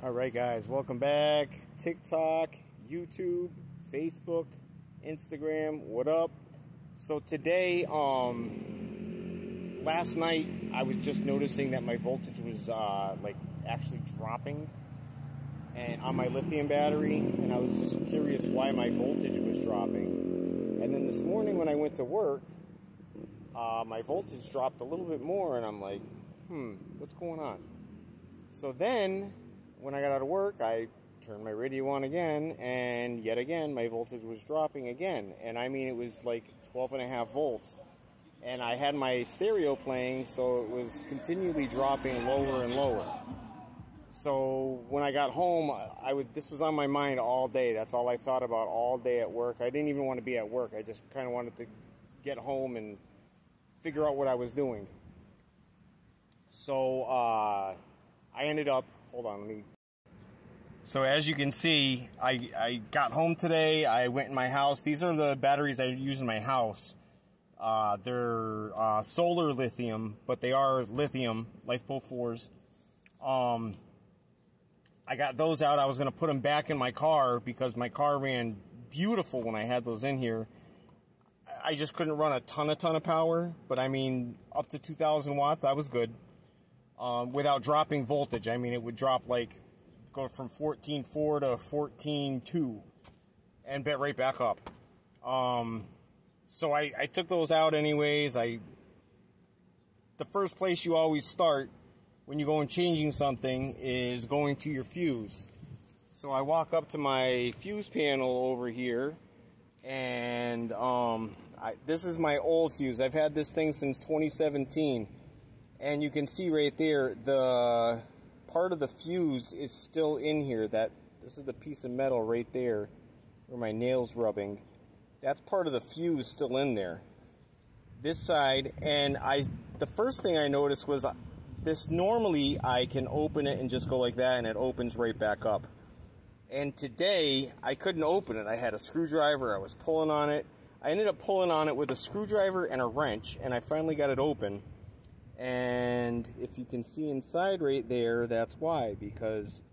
Alright guys, welcome back. TikTok, YouTube, Facebook, Instagram, what up? So today, last night I was just noticing that my voltage was like actually dropping and on my lithium battery, and I was just curious why my voltage was dropping. And then this morning when I went to work, my voltage dropped a little bit more, and I'm like, what's going on? So then when I got out of work, I turned my radio on again, and yet again my voltage was dropping again. And I mean, it was like 12.5 volts. And I had my stereo playing, so it was continually dropping lower and lower. So when I got home, this was on my mind all day. That's all I thought about all day at work. I didn't even want to be at work. I just kind of wanted to get home and figure out what I was doing. So I ended up, hold on, let me. So as you can see, I got home today. I went in my house. These are the batteries I use in my house. They're solar lithium, but they are lithium, LifePo 4s. I got those out. I was going to put them back in my car because my car ran beautiful when I had those in here. I just couldn't run a ton of power, but I mean, up to 2,000 watts, I was good. Without dropping voltage. I mean, it would drop like, go from 14.4 to 14.2 and bet right back up. So I took those out anyways. The first place you always start when you go and changing something is going to your fuse. So I walk up to my fuse panel over here, and this is my old fuse. I've had this thing since 2017, and you can see right there the part of the fuse is still in here. This is the piece of metal right there where my nail's rubbing. That's part of the fuse still in there. This side, and the first thing I noticed was this, normally I can open it and just go like that and it opens right back up. And today I couldn't open it. I had a screwdriver, I was pulling on it. I ended up pulling on it with a screwdriver and a wrench, and I finally got it open. And if you can see inside right there, that's why, because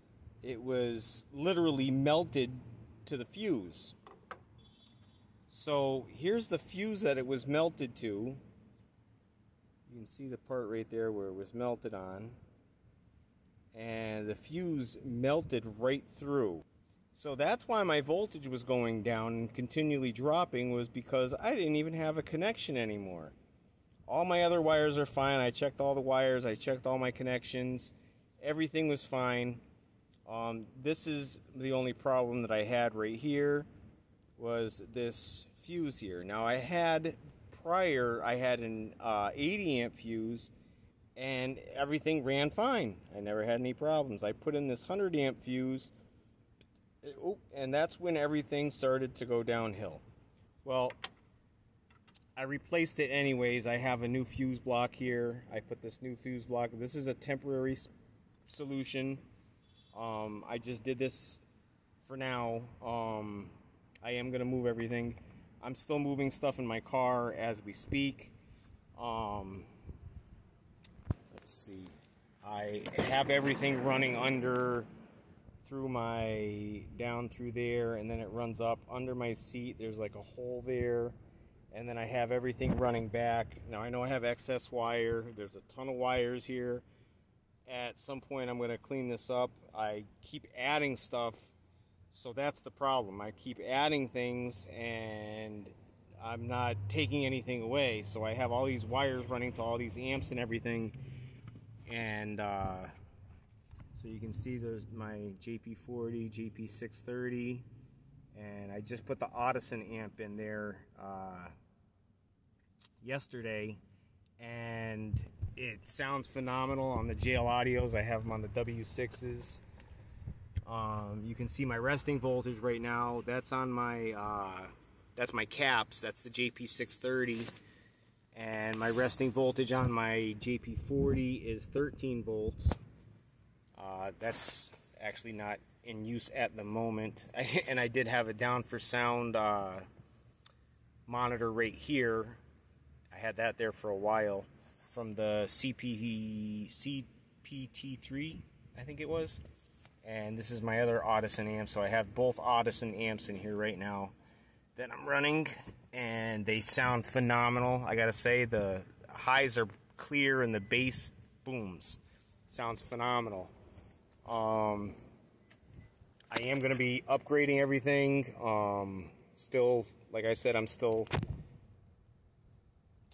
it was literally melted to the fuse. So here's the fuse that it was melted to. You can see the part right there where it was melted on. And the fuse melted right through. So that's why my voltage was going down and continually dropping, was because I didn't even have a connection anymore. All my other wires are fine. I checked all the wires. I checked all my connections. Everything was fine. This is the only problem that I had right here, was this fuse here. Now I had an 80 amp fuse, and everything ran fine. I never had any problems. I put in this 100 amp fuse, and that's when everything started to go downhill. Well, I replaced it anyways. I have a new fuse block here. I put this new fuse block. This is a temporary solution. I just did this for now. I am going to move everything. I'm still moving stuff in my car as we speak. Let's see. I have everything running down through there, and then it runs up under my seat. There's like a hole there. And then I have everything running back. Now I know I have excess wire. There's a ton of wires here. At some point I'm going to clean this up. I keep adding stuff, so that's the problem. I keep adding things and I'm not taking anything away. So I have all these wires running to all these amps and everything. And so you can see there's my JP40, JP630. And I just put the Audison amp in there yesterday, and it sounds phenomenal on the JL Audios. I have them on the W6s. You can see my resting voltage right now. That's on my that's my caps. That's the JP630, and my resting voltage on my JP40 is 13 volts. That's actually not in use at the moment, and I did have a down for sound monitor right here. I had that there for a while from the CPT3, I think it was. And this is my other Audison amp, so I have both Audison amps in here right now that I'm running, and they sound phenomenal. I gotta say, the highs are clear and the bass booms. Sounds phenomenal. I am gonna be upgrading everything. Still, like I said, I'm still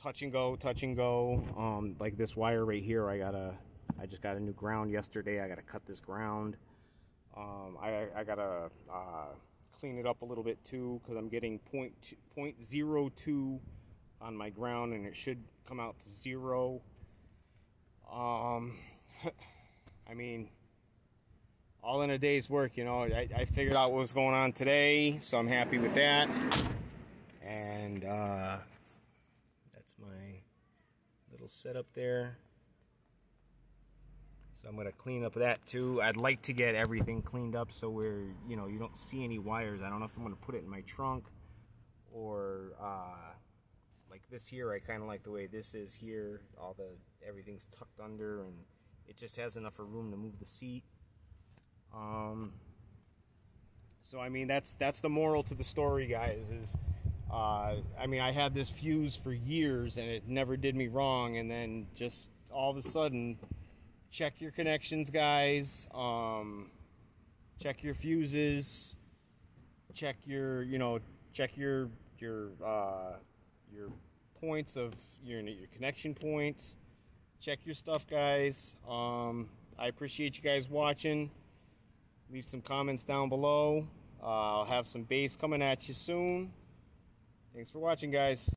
touch and go. Like this wire right here, I just got a new ground yesterday. I gotta cut this ground. I gotta clean it up a little bit too, because I'm getting 0.02 on my ground, and it should come out to 0. I mean, all in a day's work, you know. I figured out what was going on today, so I'm happy with that. And that's my little setup there. So I'm going to clean up that too. I'd like to get everything cleaned up so where, you know, you don't see any wires. I don't know if I'm going to put it in my trunk or like this here. I kind of like the way this is here. Everything's tucked under, and it just has enough of room to move the seat. So I mean, that's the moral to the story, guys, is I mean, I had this fuse for years and it never did me wrong, and then just all of a sudden, check your connections, guys. Check your fuses. Check your, you know, check your points of your connection points. Check your stuff, guys. I appreciate you guys watching. Leave some comments down below. I'll have some bass coming at you soon. Thanks for watching, guys.